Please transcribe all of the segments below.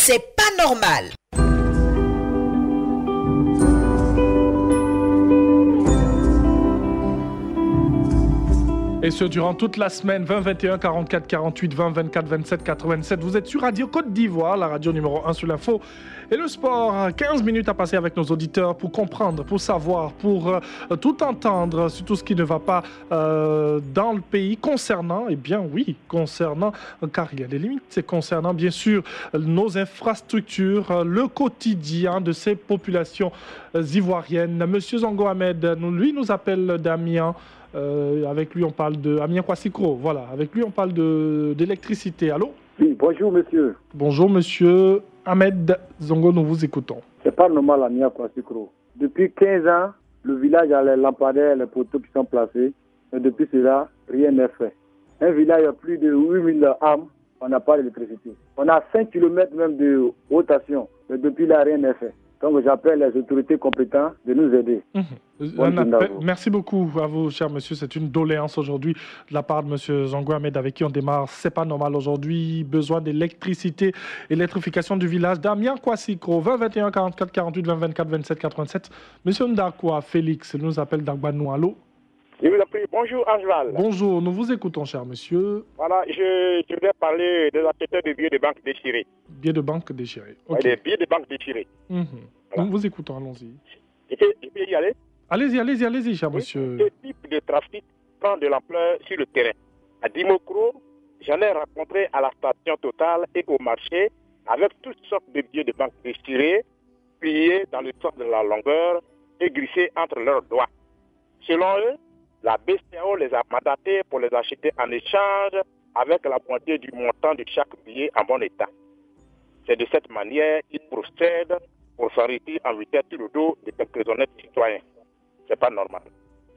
c'est pas normal. Et ce, durant toute la semaine, 20 21 44 48 20 24 27 87. Vous êtes sur Radio Côte d'Ivoire, la radio numéro 1 sur l'info. Et le sport, 15 minutes à passer avec nos auditeurs pour comprendre, pour savoir, pour tout entendre sur tout ce qui ne va pas dans le pays concernant, eh bien oui, concernant, car il y a des limites, c'est concernant bien sûr nos infrastructures, le quotidien de ces populations ivoiriennes. Monsieur Zongo Ahmed, lui nous appelle d'Amiens. Avec lui, on parle de Amiens Kwassikro. Voilà, avec lui, on parle d'électricité. Allô? Oui, bonjour, monsieur. Bonjour, monsieur Ahmed Zongo, nous vous écoutons. C'est pas normal, Amiens Kwassikro. Depuis 15 ans, le village a les lampadaires, les poteaux qui sont placés. Mais depuis cela, rien n'est fait. Un village a plus de 8000 âmes, on n'a pas d'électricité. On a 5 km même de rotation, mais depuis là, rien n'est fait. Donc j'appelle les autorités compétentes de nous aider. Merci beaucoup à vous, cher monsieur. C'est une doléance aujourd'hui de la part de monsieur Zongo Ahmed avec qui on démarre. C'est pas normal aujourd'hui. Besoin d'électricité, électrification du village d'Amiens Kwassikro. 20 21 44 48 20 24 27 87. Monsieur Ndakwa Félix nous appelle d'Agbanou. Allô? Je vous en prie. Bonjour Angeval. Bonjour, nous vous écoutons, cher monsieur. Voilà, je voulais parler des acheteurs de billets de banque déchirés. Billets de banque déchirés. Okay. Des billets de banque déchirés. Voilà. Nous vous écoutons, allons-y. Je peux y aller? Allez-y, cher monsieur. Ce type de trafic prend de l'ampleur sur le terrain. À Dimokro, j'en ai rencontré à la station Total et au marché avec toutes sortes de billets de banque déchirés, pliés dans le sens de la longueur et glissés entre leurs doigts. Selon eux, la BCAO les a mandatés pour les acheter en échange avec la moitié du montant de chaque billet en bon état. C'est de cette manière qu'ils procèdent pour s'enrichir en vitesse sur le dos de quelques honnêtes citoyens. C'est pas normal.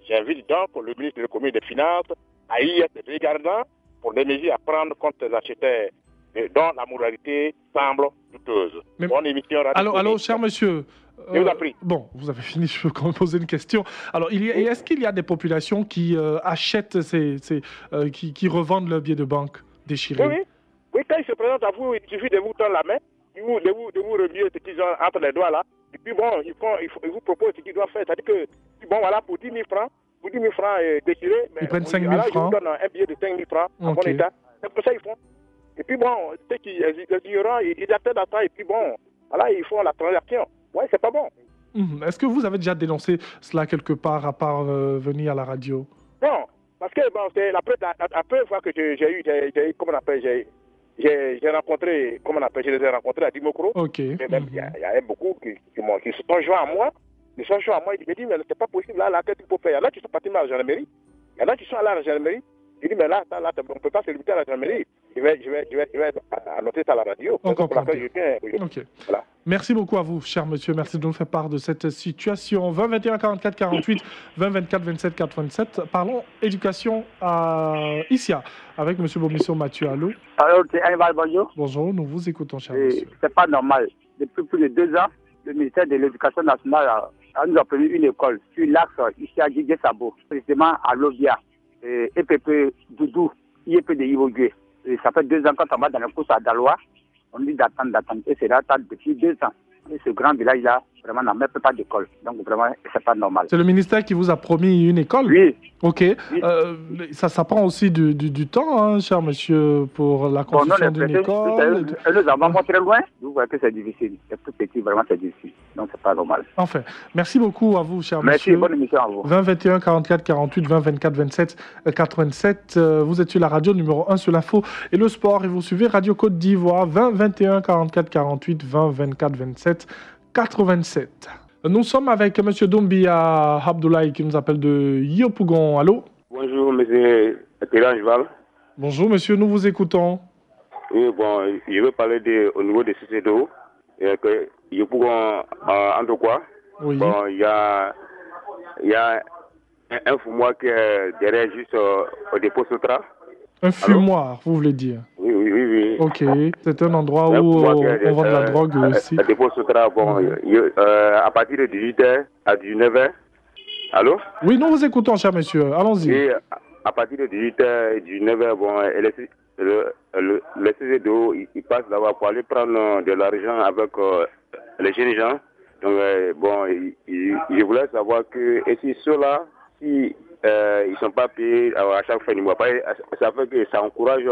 J'invite donc le ministre de l'Économie et des Finances à y être regardant pour les mesures à prendre contre les acheteurs dont la moralité semble douteuse. Bonne émission. Allô, cher monsieur. Je vous en prie. Bon, vous avez fini, je peux quand même poser une question. Alors, est-ce qu'il y a des populations qui achètent, qui revendent leurs billets de banque déchirés? Oui, quand ils se présentent à vous, il suffit de vous tendre la main, de vous remuer ce qu'ils ont entre les doigts là. Et puis bon, ils vous proposent ce qu'ils doivent faire. C'est-à-dire que, bon, voilà, pour 10 000 francs, déchirés, ils prennent 5 000 francs. Ils vous donnent un billet de 5 000 francs en bon état. C'est pour ça qu'ils font. Et puis bon, ceux qui ignorants, ils attendent à ça, et puis bon, voilà, ils font la transaction. Ouais, c'est pas bon. Est-ce que vous avez déjà dénoncé cela quelque part, à part venir à la radio? Non, parce que bon, c'est la première fois que j'ai comment on appelle, j'ai rencontré, comment on appelle, je les ai rencontrés à Dimokro. Ok. Il y a beaucoup qui se sont joints à moi. Ils se sont joints à moi, ils me disent, mais c'est pas possible, là, qu'est-ce qu'il faut faire? Là, tu sont partis à la gendarmerie. Il y en a qui sont allés à la gendarmerie. Il dit, mais là, on ne peut pas se limiter à la gendarmerie. Je vais annoter ça à la radio. On comprend. Ok. Voilà. Merci beaucoup à vous, cher monsieur. Merci de nous faire part de cette situation. 20 21 44 48 20 24 27 87. Parlons éducation à Issia avec monsieur Bomisso Mathieu. Allô? Alors, bonjour. Bonjour, nous vous écoutons, cher monsieur. C'est pas normal. Depuis plus de 2 ans, le ministère de l'Éducation nationale nous a prévu une école sur l'axe Issia Gidje Sabo, précisément à Lobia, EPP Doudou, IEP de Ivogué. Ça fait 2 ans quand on va dans le cours à Daloa, on dit d'attendre. Et c'est là depuis 2 ans. Et ce grand village-là, vraiment, n'a même pas d'école. Donc, vraiment, c'est pas normal. C'est le ministère qui vous a promis une école? Oui. Ok. Oui. Ça prend aussi du temps, hein, cher monsieur, pour la construction d'une école. Nous avons montré loin. Vous voyez que c'est difficile. C'est tout petit, vraiment, c'est difficile. Donc, c'est pas normal. Enfin, merci beaucoup à vous, cher monsieur. Merci, bonne émission à vous. 20 21 44 48 20 24 27 87. Vous êtes sur la radio numéro 1 sur l'info et le sport. Et vous suivez Radio Côte d'Ivoire. 20 21 44 48 20 24 27 87. Nous sommes avec M. Doumbia Abdoulaye qui nous appelle de Yopougon. Allô? Bonjour, M. Angeval. Bonjour, monsieur, nous vous écoutons. Oui, bon, je veux parler au niveau des CCDO. Que Yopougon, en tout cas, oui. Bon, il y a un fumoir qui est derrière juste au dépôt Sotra. Un fumoir, vous voulez dire? Oui. Ok, c'est un endroit où on vend de la drogue aussi. Le dépôt Sotra, bon, à partir de 18h à 19h. Allô? Oui, nous vous écoutons, cher monsieur. Allons-y. Et à partir de 18h et 19h, bon, les CCDO, ils passent là-bas pour aller prendre de l'argent avec les jeunes gens. Donc, bon, je voulais savoir que, et si ceux-là, si ils sont pas payés à chaque fin du mois, ça fait que ça encourage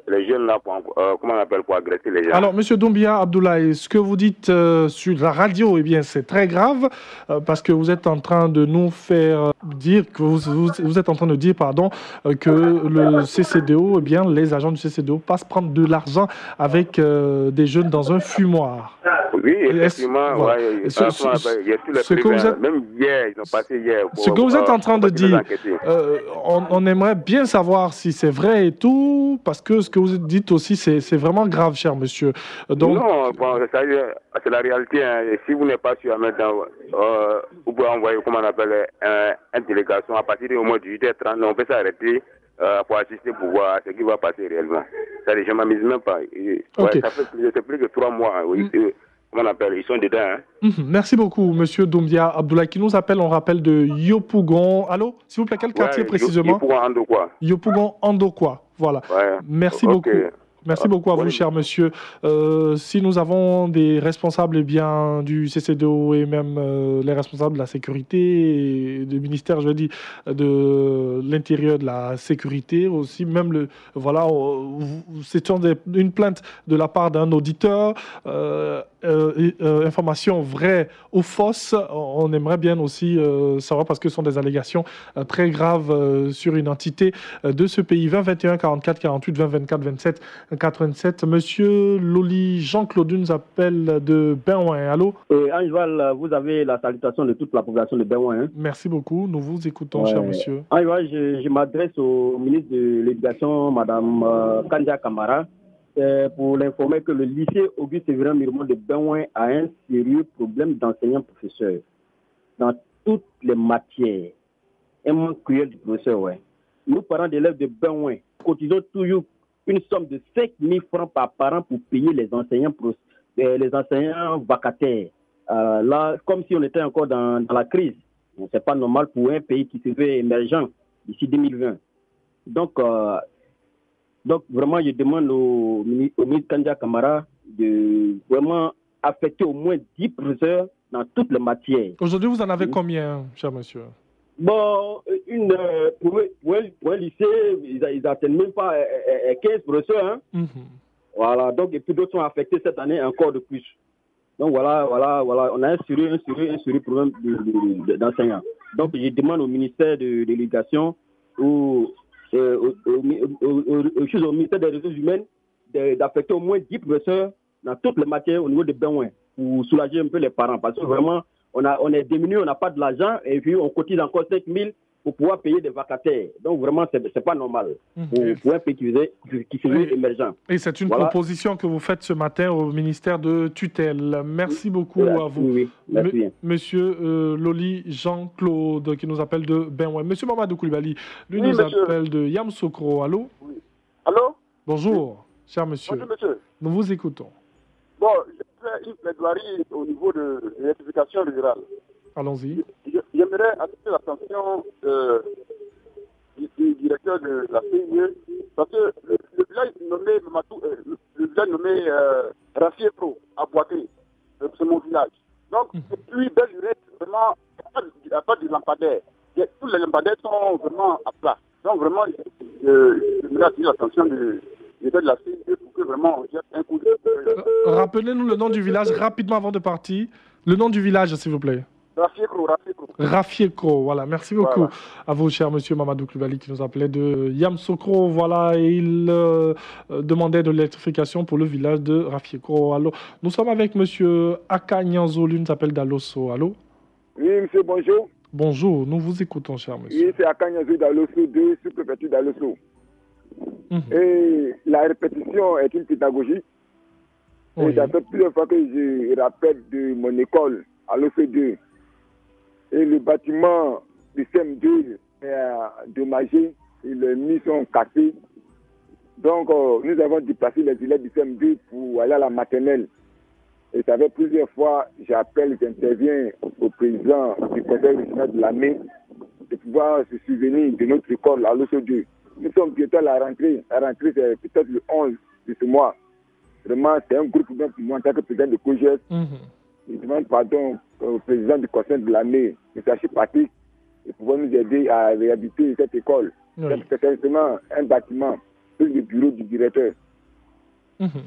les jeunes là pour, comment on appelle, pour agresser les gens. Alors, Monsieur Doumbia Abdoulaye, ce que vous dites sur la radio, eh bien, c'est très grave parce que vous êtes en train de nous faire dire que vous êtes en train de dire, pardon, que le CCDO, eh bien, les agents du CCDO passent prendre de l'argent avec des jeunes dans un fumoir. Oui, effectivement, voilà. il y a tous les privés, même hier, ils ont passé hier. Ce que vous êtes en train de dire, on aimerait bien savoir si c'est vrai et tout, parce que ce que vous dites aussi, c'est vraiment grave, cher monsieur. Donc... Non, bon, c'est la réalité. Hein. Si vous n'êtes pas sûr à mettre dans... vous pouvez envoyer, comment on appelle, une délégation à partir du mois de 18h30, on peut s'arrêter pour assister pour voir ce qui va passer réellement. Ça, je ne m'amuse même pas. Okay. Ça fait plus que 3 mois. Oui, comment on appelle, ils sont dedans. Hein. Merci beaucoup, monsieur Doumbia Abdoulaye, qui nous appelle, on rappelle de Yopougon. Allô, s'il vous plaît, quel quartier précisément? Yopougon Andokwa. Yopougon Andokwa, voilà. Ouais. Merci beaucoup. Merci beaucoup à vous, cher monsieur. Si nous avons des responsables eh bien, du CCDO et même les responsables de la sécurité, et du ministère, je veux dire, de l'intérieur de la sécurité aussi, même voilà, c'est une plainte de la part d'un auditeur, information vraie ou fausse, on aimerait bien aussi savoir parce que ce sont des allégations très graves sur une entité de ce pays. 20 21 44 48 20 24 27 87. Monsieur Loli Jean-Claude nous appelle de Benouin. Allô? Angeval, vous avez la salutation de toute la population de Benouin. Hein? Merci beaucoup. Nous vous écoutons, cher monsieur. Angeval, je m'adresse au ministre de l'Éducation, Madame Kandia Kamara, pour l'informer que le lycée Auguste Séverin Miremont de Benouin a un sérieux problème d'enseignants-professeurs dans toutes les matières. Un manque cruel du professeur, Nous, parents d'élèves de Benouin, cotisons toujours une somme de 5 000 francs par parent pour payer les enseignants vacataires. Là, comme si on était encore dans la crise. Ce n'est pas normal pour un pays qui se veut émergent d'ici 2020. Donc, vraiment, je demande au ministre Kandia Kamara de vraiment affecter au moins 10 professeurs dans toutes les matières. Aujourd'hui, vous en avez combien, cher monsieur? Bon, pour un lycée, ils n'atteignent même pas 15 professeurs. Hein? Voilà, donc, et puis d'autres sont affectés cette année encore de plus. Donc voilà, on a un sérieux problème d'enseignants. Donc je demande au ministère de l'Éducation, au ministère des Ressources humaines, d'affecter au moins 10 professeurs dans toutes les matières au niveau de Benouin pour soulager un peu les parents. Parce que vraiment, on est diminué, on n'a pas de l'argent et puis on cotise encore 5 000 pour pouvoir payer des vacataires. Donc vraiment, c'est pas normal pour un pays qui se veut émergent. Et c'est une proposition que vous faites ce matin au ministère de tutelle. Merci beaucoup à vous. Oui, merci. Monsieur Loli Jean-Claude qui nous appelle de Benouin. Monsieur Mamadou Koulibaly, lui nous appelle de Yamsoukro. Allô? Oui. Allô? Bonjour, cher monsieur. Bonjour, monsieur. Nous vous écoutons. Bon, je fais une plaidoirie au niveau de l'électrification rurale. Allons-y. J'aimerais attirer l'attention du directeur de la CIE, parce que le village nommé Rafié Pro à Boaké, c'est mon village. Donc, depuis belle lurette, vraiment, il n'y a pas de lampadaire. Tous les lampadaires sont vraiment à plat. Donc, vraiment, j'aimerais attirer l'attention du directeur de la CIE pour que vraiment on jette un coup de... Rappelez-nous le nom du village rapidement avant de partir. Le nom du village, s'il vous plaît. Rafiekro, voilà. Merci beaucoup à vous, cher monsieur Mamadou Koulibaly, qui nous appelait de Yamsoukro. Voilà, et il demandait de l'électrification pour le village de Rafiekro. Allô. Nous sommes avec monsieur Akanyanzo, lui nous appelle d'Alosso. Allô? Oui, monsieur, bonjour. Bonjour, nous vous écoutons, cher monsieur. Oui, c'est Akanyanzo d'Alosso 2, sous-préfecture d'Alosso. Et la répétition est une pédagogie. Et ça fait plusieurs fois que je rappelle de mon école à l'OC2. Et le bâtiment du CM2 est endommagé et les murs sont cassés. Donc, nous avons déplacé les élèves du CM2 pour aller à la maternelle. Et ça fait plusieurs fois, j'appelle, j'interviens au président du conseil régional de l'armée de pouvoir se souvenir de notre école à l'OC2. nous sommes bientôt à la rentrée. La rentrée, c'est peut-être le 11 de ce mois. Vraiment, c'est un groupe pour moi en tant que président de COGES. Je demande pardon au président du conseil de l'année, M. Patrick, de pouvoir nous aider à réhabiliter cette école. C'est simplement un bâtiment, plus le bureau du directeur.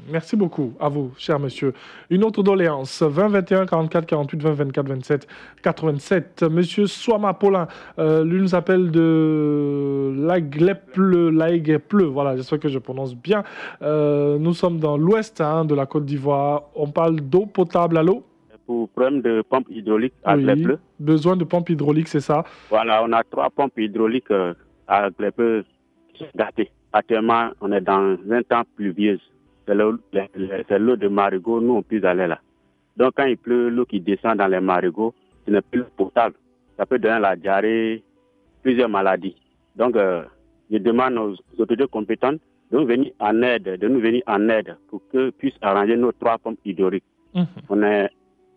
Merci beaucoup à vous, cher monsieur. Une autre doléance, 20 21 44 48 20 24 27 87. Monsieur Swama Paulin, lui nous appelle de Laiguepleu, voilà, j'espère que je prononce bien. Nous sommes dans l'ouest de la Côte d'Ivoire. On parle d'eau potable à l'eau. Pour problème de pompe hydraulique à Laiguepleu. Besoin de pompe hydraulique, c'est ça? Voilà, on a 3 pompes hydrauliques à Laiguepleu gâtées. Actuellement, on est dans un temps pluvieux. C'est l'eau de marigot, nous on peut aller là. Donc quand il pleut, l'eau qui descend dans les marigots, ce n'est plus potable. Ça peut donner la diarrhée, plusieurs maladies. Donc je demande aux autorités compétentes de nous venir en aide, pour qu'ils puissent arranger nos 3 pompes hydrauliques. On est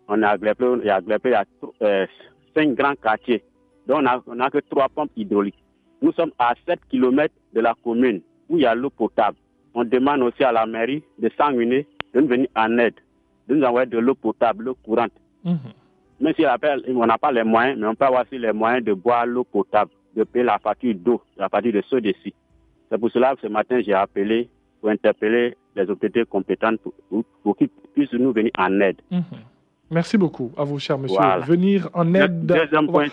à Laiguepleu, il y a 5 grands quartiers. Donc on n'a que 3 pompes hydrauliques. Nous sommes à 7 km de la commune où il y a l'eau potable. On demande aussi à la mairie de s'ennuyer, de nous venir en aide, de nous envoyer de l'eau potable, l'eau courante. Même si on n'a pas les moyens, mais on peut avoir aussi les moyens de boire l'eau potable, de payer la facture d'eau, la facture de ceux d'ici. C'est pour cela que ce matin, j'ai appelé pour interpeller les autorités compétentes pour qu'ils puissent nous venir en aide. Merci beaucoup à vous, cher monsieur. Voilà. Venir en aide. Deuxième point,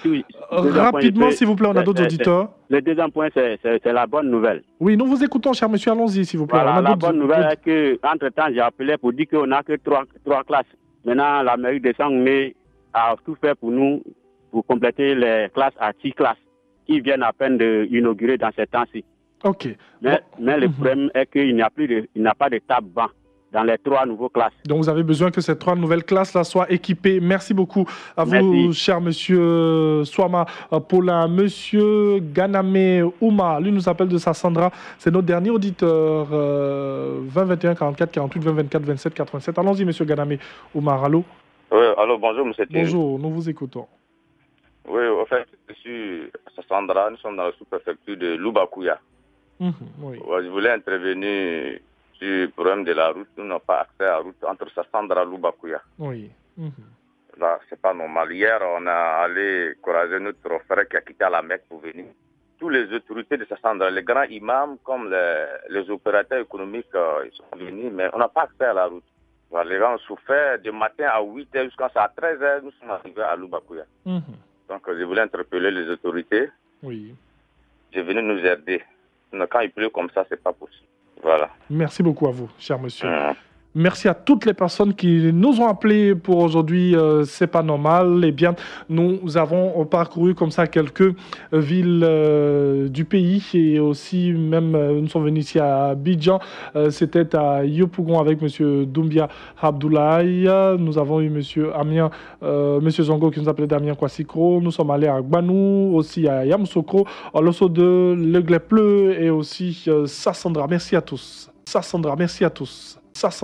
rapidement, s'il vous plaît, on a d'autres auditeurs. Le deuxième point, c'est la bonne nouvelle. Oui, nous vous écoutons, cher monsieur. Allons-y, s'il vous plaît. Voilà, la bonne nouvelle est qu'entre-temps, j'ai appelé pour dire qu'on n'a que 3 classes. Maintenant, la mairie de Sangoné a tout fait pour nous, pour compléter les classes à 6 classes qui viennent à peine d'inaugurer dans ces temps-ci. OK. Mais le problème est qu'il n'y a pas de table-banc dans les 3 nouvelles classes. Donc vous avez besoin que ces 3 nouvelles classes-là soient équipées. Merci beaucoup à vous, cher monsieur Swama Paulin. Monsieur Ganame Ouma, lui nous appelle de Sassandra. C'est notre dernier auditeur. 20 21 44 48 20 24 27 87. Allons-y, monsieur Ganame Ouma. Allô? Oui, allô, bonjour, monsieur. Bonjour, nous vous écoutons. Oui, en fait, je suis à Sassandra. Nous sommes dans la sous-préfecture de Loubakuya. Oui. Je voulais intervenir sur le problème de la route. Nous n'avons pas accès à la route entre Sassandra et Loubakuya. Oui. Là, c'est pas normal. Hier, on a allé encourager notre frère qui a quitté la Mecque pour venir. Tous les autorités de Sassandra, les grands imams comme les opérateurs économiques, ils sont venus, mais on n'a pas accès à la route. Voilà, les gens ont souffert du matin à 8h jusqu'à 13h, nous sommes arrivés à Loubakuya. Donc, je voulais interpeller les autorités. Oui. Je venais nous aider. Quand il pleut comme ça, c'est pas possible. Voilà. Merci beaucoup à vous, cher monsieur. Merci à toutes les personnes qui nous ont appelés pour aujourd'hui. C'est pas normal. Eh bien, nous avons parcouru comme ça quelques villes du pays et aussi même nous sommes venus ici à Abidjan. C'était à Yopougon avec monsieur Doumbia Abdoulaye. Nous avons eu monsieur Amien, monsieur Zongo qui nous appelait Damien Kwassikro. Nous sommes allés à Gbanou, aussi à Yamoussoukro, à l'Osso de Laiguepleu et aussi Sassandra. Merci à tous. Sassandra, merci à tous. Sassandra.